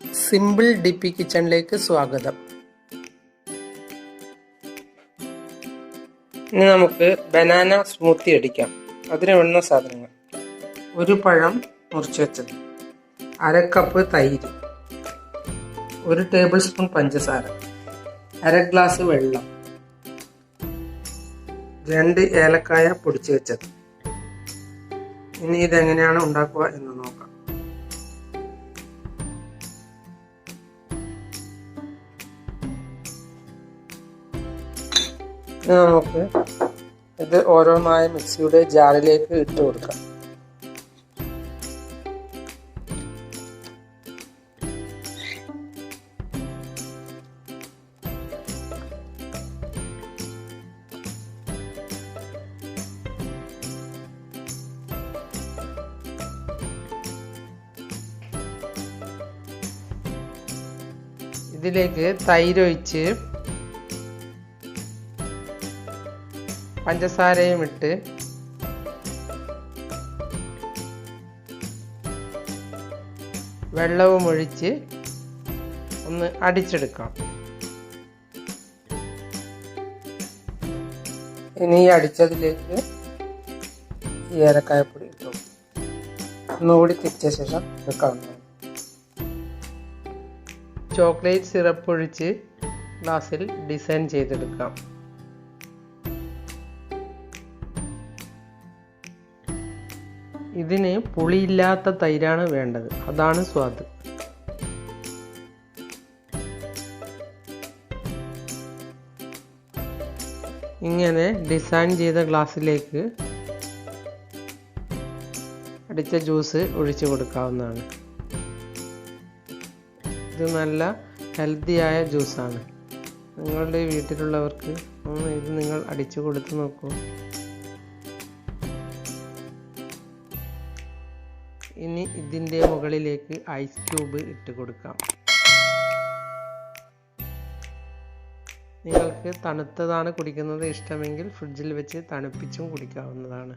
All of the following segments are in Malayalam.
സിമ്പിൾ ഡിപ്പി കിച്ചണിലേക്ക് സ്വാഗതം. ഇനി നമുക്ക് ബനാന സ്മൂത്തി അടിക്കാം. അതിന് വേണ്ട സാധനങ്ങൾ: ഒരു പഴം മുറിച്ച് വെച്ചത്, 1/2 കപ്പ് തൈര്, 1 ടേബിൾ സ്പൂൺ പഞ്ചസാര, 1/2 ഗ്ലാസ് വെള്ളം, 2 ഏലക്കായ പൊടിച്ച് വെച്ചത്. ഇനി ഇതെങ്ങനെയാണ് ഉണ്ടാക്കുക എന്ന് നോക്കാം. നമുക്ക് ഇത് ഓരോന്നായി മിക്സിയുടെ ജാറിലേക്ക് ഇട്ട് കൊടുക്കാം. ഇതിലേക്ക് തൈര് ഒഴിച്ച് പഞ്ചസാരയും ഇട്ട് വെള്ളവും ഒഴിച്ച് ഒന്ന് അടിച്ചെടുക്കാം. ഇനി അടിച്ചതിലേക്ക് ഈ ഏലക്കായപ്പൊടി ഇട്ടു ഒന്നുകൂടി തിരിച്ച ശേഷം എടുക്കാവുന്നതാണ്. ചോക്ലേറ്റ് സിറപ്പ് ഒഴിച്ച് ഗ്ലാസ്സിൽ ഡിസൈൻ ചെയ്തെടുക്കാം. ഇതിന് പുളിയില്ലാത്ത തൈരാണ് വേണ്ടത്, അതാണ് സ്വാദ്. ഇങ്ങനെ ഡിസൈൻ ചെയ്ത ഗ്ലാസ്സിലേക്ക് അടിച്ച ജ്യൂസ് ഒഴിച്ചു കൊടുക്കാവുന്നതാണ്. ഇത് നല്ല ഹെൽത്തിയായ ജ്യൂസാണ്. നിങ്ങളുടെ വീട്ടിലുള്ളവർക്ക് ഇത് നിങ്ങൾ അടിച്ചു കൊടുത്ത് നോക്കൂ. ഇനി ഇതിൻ്റെ മുകളിലേക്ക് ഐസ് ക്യൂബ് ഇട്ട് കൊടുക്കാം. നിങ്ങൾക്ക് തണുത്തതാണ് കുടിക്കുന്നത് ഇഷ്ടമെങ്കിൽ ഫ്രിഡ്ജിൽ വെച്ച് തണുപ്പിച്ചും കുടിക്കാവുന്നതാണ്.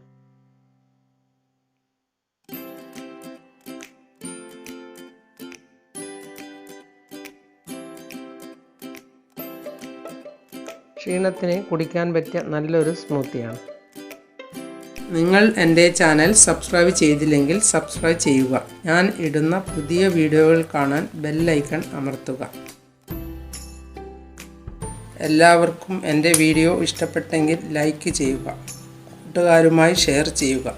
ക്ഷീണത്തിന് കുടിക്കാൻ പറ്റിയ നല്ലൊരു സ്മൂത്തിയാണ്. നിങ്ങൾ എൻ്റെ ചാനൽ സബ്സ്ക്രൈബ് ചെയ്തില്ലെങ്കിൽ സബ്സ്ക്രൈബ് ചെയ്യുക. ഞാൻ ഇടുന്ന പുതിയ വീഡിയോകൾ കാണാൻ ബെൽ ഐക്കൺ അമർത്തുക. എല്ലാവർക്കും എൻ്റെ വീഡിയോ ഇഷ്ടപ്പെട്ടെങ്കിൽ ലൈക്ക് ചെയ്യുക, കൂട്ടുകാരുമായി ഷെയർ ചെയ്യുക.